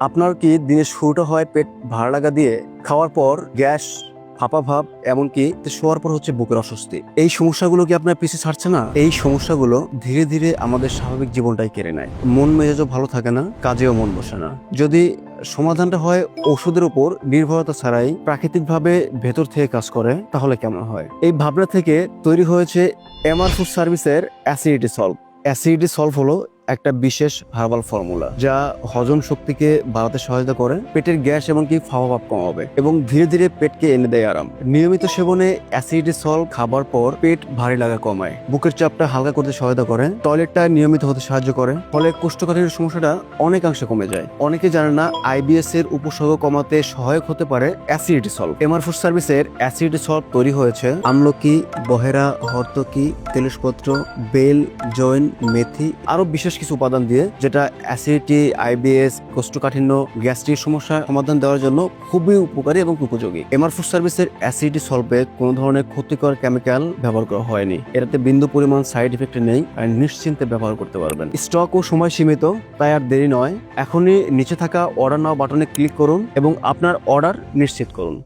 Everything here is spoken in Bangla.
আপনার কি দিনের শুরুটা হয় পেট ভাড়া লাগা দিয়ে, খাওয়ার পর গ্যাস, ফাঁপা ভাব, এমনকি শোয়ার পর হচ্ছে বুকের অস্বস্তি? এই সমস্যাগুলো কি আপনার পিছু ছাড়ছে না? এই সমস্যাগুলো ধীরে ধীরে আমাদের স্বাভাবিক জীবনটাই কেড়ে নেয়। মন মেজাজও ভালো থাকে না, কাজেও মন বসে না। যদি সমাধানটা হয় ওষুধের উপর নির্ভরতা ছাড়াই প্রাকৃতিকভাবে ভেতর থেকে কাজ করে, তাহলে কেমন হয়? এই ভাবনা থেকে তৈরি হয়েছে এমআর ফুড সার্ভিসের অ্যাসিডিটি সলভ। অ্যাসিডিটি সলভ হলো একটা বিশেষ হার্বাল ফর্মুলা যা হজম শক্তিকে বাড়াতে সহায়তা করে, পেটের গ্যাস এমনকি ফাওয়া ভাব কমাবে এবং ধীরে ধীরে পেটকে এনে দেয় আরাম। নিয়মিত সেবনে অ্যাসিডিটি সলভ খাবার পর পেট ভারী লাগা কমায়, বুকের চাপটা হালকা করতে সহায়তা করে, টয়লেটটা নিয়মিত হতে সাহায্য করে, ফলে কোষ্ঠকাঠিন্যের সমস্যাটা অনেকাংশে কমে যায়। অনেকে জানে না আইবিএস এর উপসর্গ কমাতে সহায়ক হতে পারে অ্যাসিডিটি সলভ। এমআর ফুড সার্ভিসের অ্যাসিডিটি সলভ তৈরি হয়েছে আমলকি, বহেরা, হর্তকি, তেলসপত্র, বেল, জৈন, মেথি আরো বিশেষ কিছু উপাদান দিয়ে, যেটা অ্যাসিডিটি, আইবিএস, কোষ্ঠকাঠিন্য, গ্যাস্ট্রিক সমস্যা সমাধান দেওয়ার জন্য খুবই উপকারী এবং উপযোগী। এমআর ফুড সার্ভিসের অ্যাসিডিটি সলভে কোনো ধরনের ক্ষতিকর কেমিক্যাল ব্যবহার করা হয়নি। এটাতে বিন্দু পরিমাণ সাইড ইফেক্ট নেই আর নিশ্চিন্তে ব্যবহার করতে পারবেন। স্টক ও সময় সীমিত, তাই আর দেরি নয়, এখনই নিচে থাকা অর্ডার নাও বাটনে ক্লিক করুন এবং আপনার অর্ডার নিশ্চিত করুন।